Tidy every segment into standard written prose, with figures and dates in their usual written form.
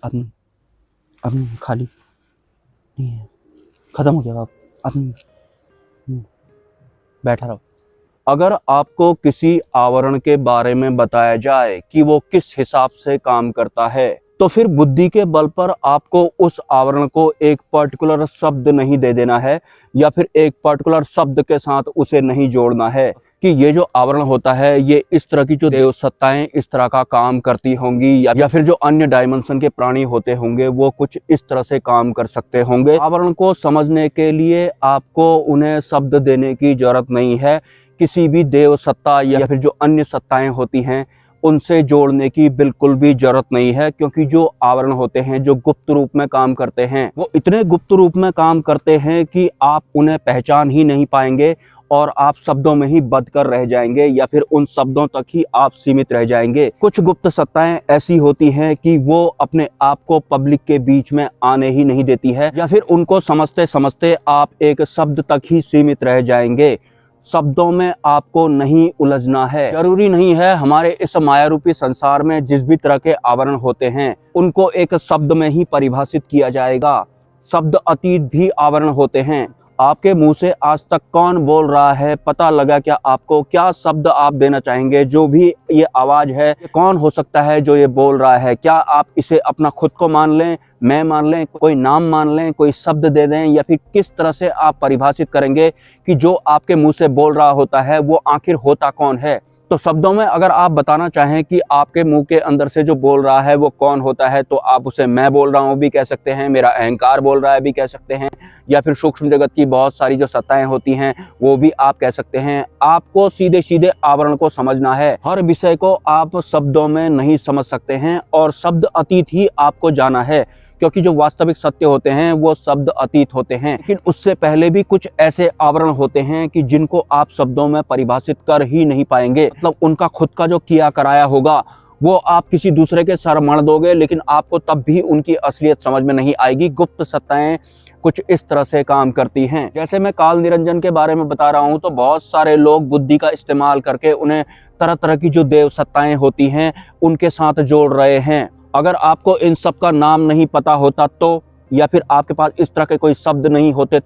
अब अब खाली नहीं है, खत्म हो गया। अब बैठा रहो। अगर आपको किसी आवरण के बारे में बताया जाए कि वो किस हिसाब से काम करता है, तो फिर बुद्धि के बल पर आपको उस आवरण को एक पर्टिकुलर शब्द नहीं दे देना है या फिर एक पर्टिकुलर शब्द के साथ उसे नहीं जोड़ना है कि ये जो आवरण होता है ये इस तरह की जो देव सत्ताएं इस तरह का काम करती होंगी या फिर जो अन्य डायमेंशन के प्राणी होते होंगे वो कुछ इस तरह से काम कर सकते होंगे। आवरण को समझने के लिए आपको उन्हें शब्द देने की जरूरत नहीं है। किसी भी देव सत्ता या फिर जो अन्य सत्ताएं होती हैं उनसे जोड़ने की बिल्कुल भी जरूरत नहीं है, क्योंकि जो आवरण होते हैं जो गुप्त रूप में काम करते हैं वो इतने गुप्त रूप में काम करते हैं कि आप उन्हें पहचान ही नहीं पाएंगे और आप शब्दों में ही बंद कर रह जाएंगे या फिर उन शब्दों तक ही आप सीमित रह जाएंगे। कुछ गुप्त सत्ताएं ऐसी होती हैं कि वो अपने आप को पब्लिक के बीच में आने ही नहीं देती है या फिर उनको समझते समझते आप एक शब्द तक ही सीमित रह जाएंगे। शब्दों में आपको नहीं उलझना है। जरूरी नहीं है हमारे इस माया रूपी संसार में जिस भी तरह के आवरण होते हैं उनको एक शब्द में ही परिभाषित किया जाएगा। शब्द अतीत भी आवरण होते हैं। आपके मुंह से आज तक कौन बोल रहा है पता लगा क्या आपको? क्या शब्द आप देना चाहेंगे? जो भी ये आवाज है कौन हो सकता है जो ये बोल रहा है? क्या आप इसे अपना खुद को मान लें, मैं मान लें, कोई नाम मान लें, कोई शब्द दे दें, या फिर किस तरह से आप परिभाषित करेंगे कि जो आपके मुंह से बोल रहा होता है वो आखिर होता कौन है? तो शब्दों में अगर आप बताना चाहें कि आपके मुंह के अंदर से जो बोल रहा है वो कौन होता है, तो आप उसे मैं बोल रहा हूँ भी कह सकते हैं, मेरा अहंकार बोल रहा है भी कह सकते हैं, या फिर सूक्ष्म जगत की बहुत सारी जो सत्ताएं होती हैं वो भी आप कह सकते हैं। आपको सीधे सीधे आवरण को समझना है। हर विषय को आप शब्दों में नहीं समझ सकते हैं और शब्द अतीत ही आपको जाना है, क्योंकि जो वास्तविक सत्य होते हैं वो शब्द अतीत होते हैं। लेकिन उससे पहले भी कुछ ऐसे आवरण होते हैं कि जिनको आप शब्दों में परिभाषित कर ही नहीं पाएंगे। मतलब उनका खुद का जो किया कराया होगा वो आप किसी दूसरे के सर मढ़ दोगे, लेकिन आपको तब भी उनकी असलियत समझ में नहीं आएगी। गुप्त सत्ताएं कुछ इस तरह से काम करती हैं। जैसे मैं काल निरंजन के बारे में बता रहा हूं, तो बहुत सारे लोग बुद्धि का इस्तेमाल करके उन्हें तरह तरह की जो देव सत्ताएं होती हैं उनके साथ जोड़ रहे हैं। अगर आपको इन सब का नाम नहीं पता होता तो, या फिर आपके पास इस तरह के कोई शब्द नहीं होते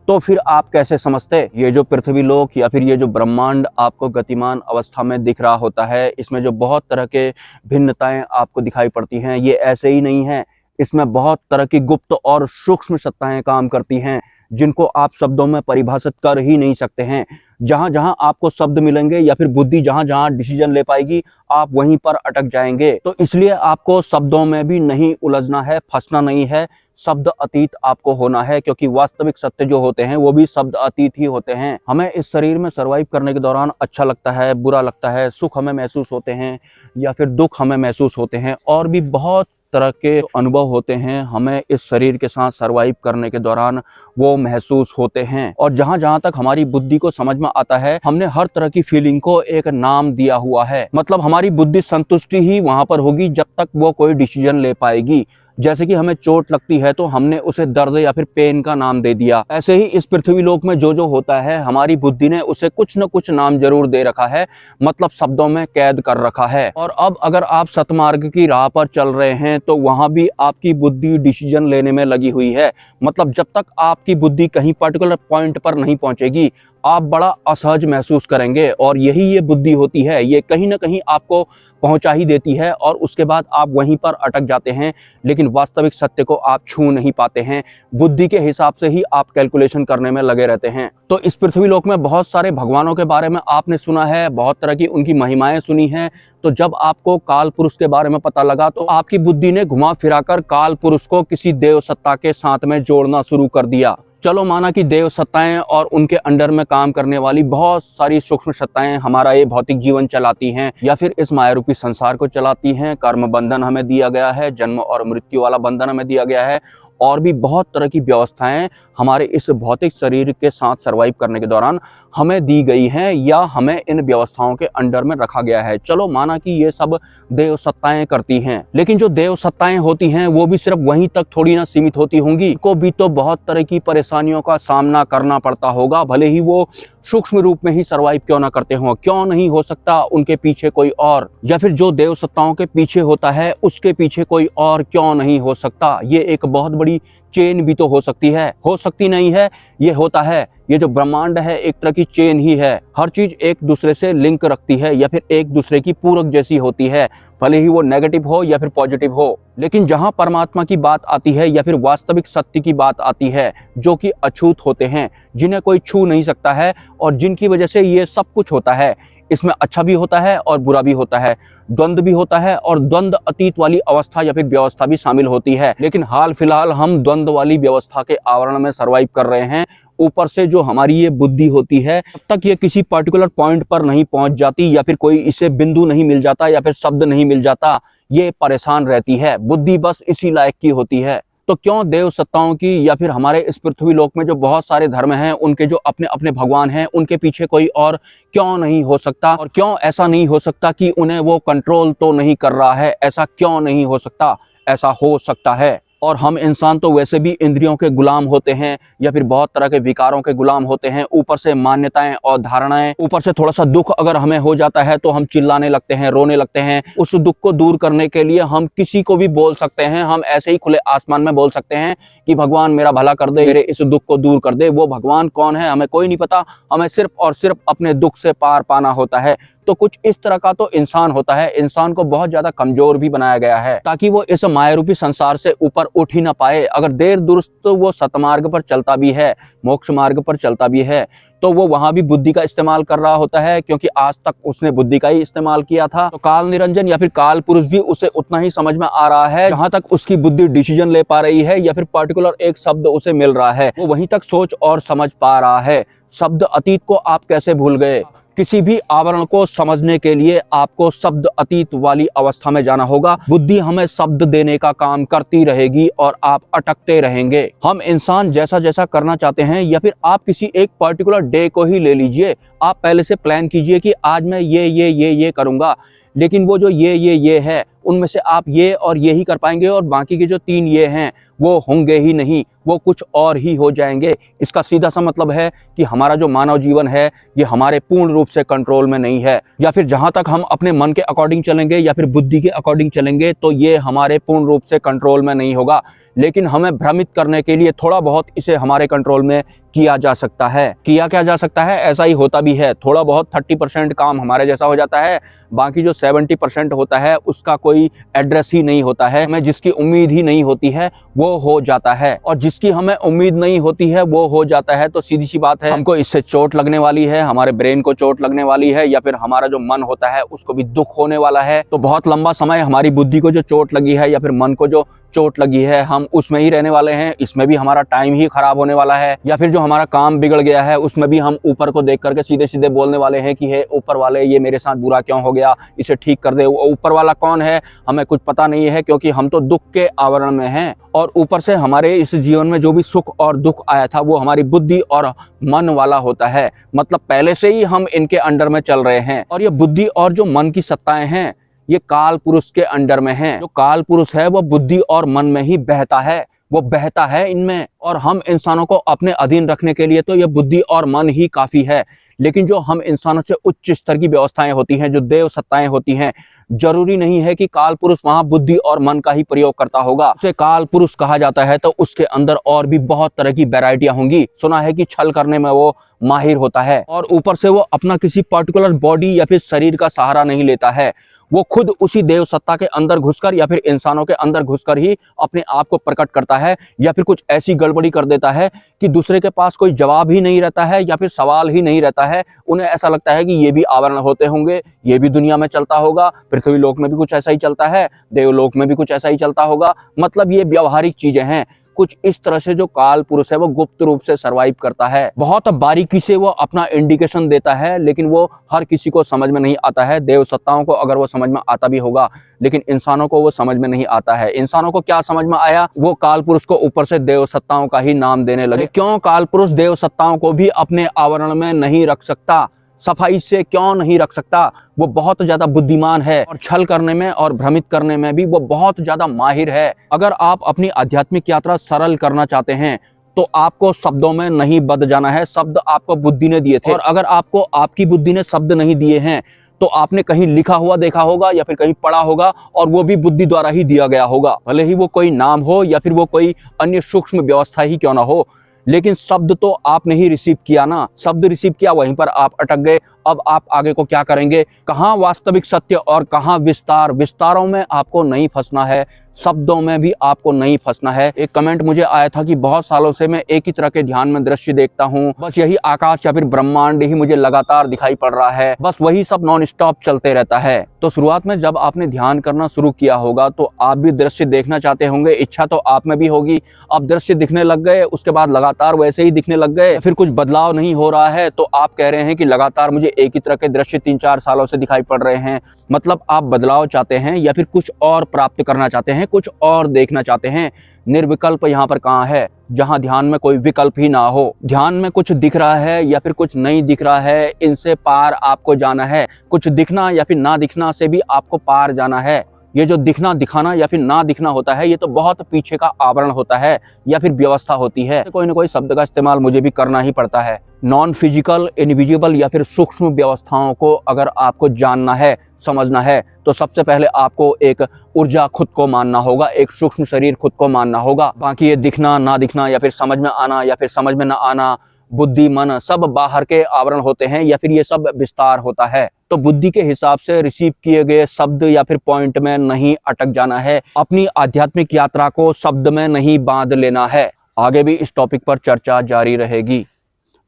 तो फिर आप कैसे समझते? ये जो पृथ्वी लोक या फिर ये जो ब्रह्मांड आपको गतिमान अवस्था में दिख रहा होता है, इसमें जो बहुत तरह के भिन्नताएं आपको दिखाई पड़ती हैं, ये ऐसे ही नहीं है। इसमें बहुत तरह की गुप्त और सूक्ष्म सत्ताएं काम करती हैं जिनको आप शब्दों में परिभाषित कर ही नहीं सकते हैं। जहां जहां आपको शब्द मिलेंगे या फिर बुद्धि जहां जहां डिसीजन ले पाएगी आप वहीं पर अटक जाएंगे। तो इसलिए आपको शब्दों में भी नहीं उलझना है, फंसना नहीं है। शब्द अतीत आपको होना है, क्योंकि वास्तविक सत्य जो होते हैं वो भी शब्द अतीत ही होते हैं। हमें इस शरीर में सरवाइव करने के दौरान अच्छा लगता है, बुरा लगता है, सुख हमें महसूस होते हैं या फिर दुख हमें महसूस होते हैं, और भी बहुत तरह के अनुभव होते हैं हमें इस शरीर के साथ सरवाइव करने के दौरान वो महसूस होते हैं। और जहां जहां तक हमारी बुद्धि को समझ में आता है, हमने हर तरह की फीलिंग को एक नाम दिया हुआ है। मतलब हमारी बुद्धि संतुष्टि ही वहां पर होगी जब तक वो कोई डिसीजन ले पाएगी। जैसे कि हमें चोट लगती है तो हमने उसे दर्द या फिर पेन का नाम दे दिया। ऐसे ही इस पृथ्वी लोक में जो होता है हमारी बुद्धि ने उसे कुछ न कुछ नाम जरूर दे रखा है, मतलब शब्दों में कैद कर रखा है। और अब अगर आप सतमार्ग की राह पर चल रहे हैं तो वहां भी आपकी बुद्धि डिसीजन लेने में लगी हुई है। मतलब जब तक आपकी बुद्धि कहीं पर्टिकुलर पॉइंट पर नहीं पहुंचेगी आप बड़ा असहज महसूस करेंगे, और यही ये बुद्धि होती है। ये कहीं ना कहीं आपको पहुंचा ही देती है और उसके बाद आप वहीं पर अटक जाते हैं, लेकिन वास्तविक सत्य को आप छू नहीं पाते हैं। बुद्धि के हिसाब से ही आप कैलकुलेशन करने में लगे रहते हैं। तो इस पृथ्वी लोक में बहुत सारे भगवानों के बारे में आपने सुना है, बहुत तरह की उनकी महिमाएं सुनी हैं। तो जब आपको काल पुरुष के बारे में पता लगा तो आपकी बुद्धि ने घुमा फिराकर काल पुरुष को किसी देव सत्ता के साथ में जोड़ना शुरू कर दिया। चलो माना कि देव सत्ताएं और उनके अंडर में काम करने वाली बहुत सारी सूक्ष्म सत्ताएं हमारा ये भौतिक जीवन चलाती हैं या फिर इस माया रूपी संसार को चलाती हैं। कर्म बंधन हमें दिया गया है, जन्म और मृत्यु वाला बंधन हमें दिया गया है, और भी बहुत तरह की व्यवस्थाएं हमारे इस भौतिक शरीर के साथ सरवाइव करने के दौरान हमें दी गई हैं या हमें इन व्यवस्थाओं के अंडर में रखा गया है। चलो माना कि ये सब देव सत्ताएं करती हैं, लेकिन जो देव सत्ताएं होती हैं वो भी सिर्फ वहीं तक थोड़ी ना सीमित होती होंगी। को भी तो बहुत तरह की परेशानियों का सामना करना पड़ता होगा, भले ही वो सूक्ष्म रूप में ही सरवाइव क्यों ना करते हो? क्यों नहीं हो सकता उनके पीछे कोई और, या फिर जो देव सत्ताओं के पीछे होता है उसके पीछे कोई और क्यों नहीं हो सकता? ये एक बहुत बड़ी चेन भी तो हो सकती है, हो सकती नहीं है, ये होता है। ये जो ब्रह्मांड है एक तरह की चेन ही है, हर चीज एक दूसरे से लिंक रखती है या फिर एक दूसरे की पूरक जैसी होती है, भले ही वो नेगेटिव हो या फिर पॉजिटिव हो। लेकिन जहां परमात्मा की बात आती है या फिर वास्तविक सत्य की बात आती है, जो कि अछूत होते हैं, जिन्हें कोई छू नहीं सकता है और जिनकी वजह से ये सब कुछ होता है, इसमें अच्छा भी होता है और बुरा भी होता है, द्वंद्व भी होता है और द्वंद्व अतीत वाली अवस्था या फिर व्यवस्था भी शामिल होती है। लेकिन हाल फिलहाल हम द्वंद्व वाली व्यवस्था के आवरण में सरवाइव कर रहे हैं। ऊपर से जो हमारी ये बुद्धि होती है, तब तक ये किसी पर्टिकुलर पॉइंट पर नहीं पहुंच जाती या फिर कोई इसे बिंदु नहीं मिल जाता या फिर शब्द नहीं मिल जाता, ये परेशान रहती है। बुद्धि बस इसी लायक की होती है। तो क्यों देव सत्ताओं की या फिर हमारे इस पृथ्वी लोक में जो बहुत सारे धर्म हैं, उनके जो अपने अपने भगवान हैं, उनके पीछे कोई और क्यों नहीं हो सकता? और क्यों ऐसा नहीं हो सकता कि उन्हें वो कंट्रोल तो नहीं कर रहा है? ऐसा क्यों नहीं हो सकता? ऐसा हो सकता है। और हम इंसान तो वैसे भी इंद्रियों के गुलाम होते हैं या फिर बहुत तरह के विकारों के गुलाम होते हैं। ऊपर से मान्यताएं और धारणाएं, ऊपर से थोड़ा सा दुख अगर हमें हो जाता है तो हम चिल्लाने लगते हैं, रोने लगते हैं। उस दुख को दूर करने के लिए हम किसी को भी बोल सकते हैं, हम ऐसे ही खुले आसमान में बोल सकते हैं कि भगवान मेरा भला कर दे, मेरे इस दुख को दूर कर दे। वो भगवान कौन है हमें कोई नहीं पता, हमें सिर्फ और सिर्फ अपने दुख से पार पाना होता है। तो कुछ इस तरह का तो इंसान होता है। इंसान को बहुत ज्यादा कमजोर भी बनाया गया है ताकि वो इस मायारूपी संसार से ऊपर उठ ही ना पाए। अगर देर दुरुस्त तो वो सतमार्ग पर चलता भी है, मोक्ष मार्ग पर चलता भी है, तो वो वहां भी बुद्धि का इस्तेमाल कर रहा होता है, क्योंकि आज तक उसने बुद्धि का ही इस्तेमाल किया था। तो काल निरंजन या फिर काल पुरुष भी उसे उतना ही समझ में आ रहा है जहां तक उसकी बुद्धि डिसीजन ले पा रही है या फिर पर्टिकुलर एक शब्द उसे मिल रहा है, वो वहीं तक सोच और समझ पा रहा है। शब्द अतीत को आप कैसे भूल गए? किसी भी आवरण को समझने के लिए आपको शब्द अतीत वाली अवस्था में जाना होगा। बुद्धि हमें शब्द देने का काम करती रहेगी और आप अटकते रहेंगे। हम इंसान जैसा जैसा करना चाहते हैं, या फिर आप किसी एक पर्टिकुलर डे को ही ले लीजिए, आप पहले से प्लान कीजिए कि आज मैं ये करूंगा, लेकिन वो जो ये है उनमें से आप ये और ये ही कर पाएंगे और बाकी के जो 3 ये हैं वो होंगे ही नहीं, वो कुछ और ही हो जाएंगे। इसका सीधा सा मतलब है कि हमारा जो मानव जीवन है ये हमारे पूर्ण रूप से कंट्रोल में नहीं है। या फिर जहां तक हम अपने मन के अकॉर्डिंग चलेंगे या फिर बुद्धि के अकॉर्डिंग चलेंगे तो ये हमारे पूर्ण रूप से कंट्रोल में नहीं होगा। लेकिन हमें भ्रमित करने के लिए थोड़ा बहुत इसे हमारे कंट्रोल में किया जा सकता है। किया क्या जा सकता है? ऐसा ही होता भी है। थोड़ा बहुत 30% काम हमारे जैसा हो जाता है, बाकी जो 70% होता है उसका कोई एड्रेस ही नहीं होता है। हमें जिसकी उम्मीद ही नहीं होती है वो हो जाता है, और जिसकी हमें उम्मीद नहीं होती है वो हो जाता है। तो सीधी सी बात है, हमको इससे चोट लगने वाली है, हमारे ब्रेन को चोट लगने वाली है, या फिर हमारा जो मन होता है उसको भी दुख होने वाला है। तो बहुत लंबा समय हमारी बुद्धि को जो चोट लगी है या फिर मन को जो चोट लगी है, हम उसमें ही रहने वाले हैं। इसमें भी हमारा टाइम ही खराब होने वाला है। या फिर जो हमारा काम बिगड़ गया है उसमें भी हम ऊपर को देख करके सीधे सीधे बोलने वाले हैं कि हे ऊपर वाले, ये मेरे साथ बुरा क्यों हो गया, इसे ठीक कर दे। ऊपर वाला कौन है हमें कुछ पता नहीं है, क्योंकि हम तो दुख के आवरण में हैं। और ऊपर से हमारे इस जीवन में जो भी सुख और दुख आया था वो हमारी बुद्धि और मन वाला होता है। मतलब पहले से ही हम इनके अंडर में चल रहे हैं। और ये बुद्धि और जो मन की सत्ताएं हैं ये काल पुरुष के अंडर में हैं। जो काल पुरुष है वो बुद्धि और मन में ही बहता है, वो बहता है इनमें। और हम इंसानों को अपने अधीन रखने के लिए तो ये बुद्धि और मन ही काफी है। लेकिन जो हम इंसानों से उच्च स्तर की व्यवस्थाएं होती हैं, जो देव सत्ताएं होती हैं, जरूरी नहीं है कि काल पुरुष वहां बुद्धि और मन का ही प्रयोग करता होगा। उसे काल पुरुष कहा जाता है तो उसके अंदर और भी बहुत तरह की वैरायटियां होंगी। सुना है कि छल करने में वो माहिर होता है, और ऊपर से वो अपना किसी पर्टिकुलर बॉडी या फिर शरीर का सहारा नहीं लेता है। वो खुद उसी देव सत्ता के अंदर घुसकर या फिर इंसानों के अंदर घुसकर ही अपने आप को प्रकट करता है, या फिर कुछ ऐसी गड़बड़ी कर देता है कि दूसरे के पास कोई जवाब ही नहीं रहता है या फिर सवाल ही नहीं रहता है। उन्हें ऐसा लगता है कि ये भी आवरण होते होंगे, ये भी दुनिया में चलता होगा, पृथ्वी लोक में भी कुछ ऐसा ही चलता है, देवलोक में भी कुछ ऐसा ही चलता होगा। मतलब ये व्यावहारिक चीजें हैं। कुछ इस तरह से जो काल पुरुष है वो गुप्त रूप से सरवाइव करता है। बहुत बारीकी से वो अपना इंडिकेशन देता है, लेकिन वो हर किसी को समझ में नहीं आता है। देव सत्ताओं को अगर वो समझ में आता भी होगा, लेकिन इंसानों को वो समझ में नहीं आता है। इंसानों को क्या समझ में आया, वो काल पुरुष को ऊपर से देव सत्ताओं का ही नाम देने लगे। क्यों काल पुरुष देव सत्ताओं को भी अपने आवरण में नहीं रख सकता? सफाई से क्यों नहीं रख सकता? वो बहुत ज्यादा बुद्धिमान है और छल करने में और भ्रमित करने में भी वो बहुत ज्यादा माहिर है। अगर आप अपनी आध्यात्मिक यात्रा सरल करना चाहते हैं, तो आपको शब्दों में नहीं बद जाना है। शब्द आपको बुद्धि ने दिए थे, और अगर आपको आपकी बुद्धि ने शब्द नहीं दिए हैं तो आपने कहीं लिखा हुआ देखा होगा या फिर कहीं पढ़ा होगा, और वो भी बुद्धि द्वारा ही दिया गया होगा, भले ही वो कोई नाम हो या फिर वो कोई अन्य सूक्ष्म व्यवस्था ही क्यों ना हो। लेकिन शब्द तो आपने ही रिसीव किया ना, शब्द रिसीव किया, वहीं पर आप अटक गए। अब आप आगे को क्या करेंगे? कहाँ वास्तविक सत्य और कहाँ विस्तार? विस्तारों में आपको नहीं फंसना है, शब्दों में भी आपको नहीं फंसना है। एक कमेंट मुझे आया था कि बहुत सालों से मैं एक ही तरह के ध्यान में दृश्य देखता हूँ, बस यही आकाश या फिर ब्रह्मांड ही मुझे लगातार दिखाई पड़ रहा है, बस वही सब नॉन स्टॉप चलते रहता है। तो शुरुआत में जब आपने ध्यान करना शुरू किया होगा तो आप भी दृश्य देखना चाहते होंगे, इच्छा तो आप में भी होगी। अब दृश्य दिखने लग गए, उसके बाद लगातार वैसे ही दिखने लग गए, फिर कुछ बदलाव नहीं हो रहा है, तो आप कह रहे हैं कि लगातार मुझे एक ही तरह के दृश्य 3-4 सालों से दिखाई पड़ रहे हैं। मतलब आप बदलाव चाहते हैं या फिर कुछ और प्राप्त करना चाहते हैं, कुछ और देखना चाहते हैं। निर्विकल्प यहाँ पर कहाँ है? जहाँ ध्यान में कोई विकल्प ही ना हो। ध्यान में कुछ दिख रहा है या फिर कुछ नहीं दिख रहा है, इनसे पार आपको जाना है। कुछ दिखना या फिर ना दिखना से भी आपको पार जाना है। ये जो दिखना, दिखाना या फिर ना दिखना होता है, ये तो बहुत पीछे का आवरण होता है या फिर व्यवस्था होती है। कोई ना कोई शब्द का इस्तेमाल मुझे भी करना ही पड़ता है। नॉन फिजिकल, इनविजिबल या फिर सूक्ष्म व्यवस्थाओं को अगर आपको जानना है, समझना है, तो सबसे पहले आपको एक ऊर्जा खुद को मानना होगा, एक सूक्ष्म शरीर खुद को मानना होगा। बाकी ये दिखना, ना दिखना या फिर समझ में आना या फिर समझ में ना आना, बुद्धि, मन, सब बाहर के आवरण होते हैं या फिर ये सब विस्तार होता है। तो बुद्धि के हिसाब से रिसीव किए गए शब्द या फिर पॉइंट में नहीं अटक जाना है। अपनी आध्यात्मिक यात्रा को शब्द में नहीं बांध लेना है। आगे भी इस टॉपिक पर चर्चा जारी रहेगी।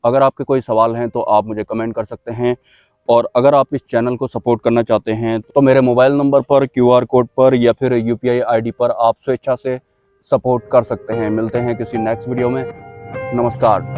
अगर आपके कोई सवाल हैं तो आप मुझे कमेंट कर सकते हैं, और अगर आप इस चैनल को सपोर्ट करना चाहते हैं तो मेरे मोबाइल नंबर पर, QR कोड पर या फिर UPI ID पर आप स्वेच्छा से सपोर्ट कर सकते हैं। मिलते हैं किसी नेक्स्ट वीडियो में। नमस्कार।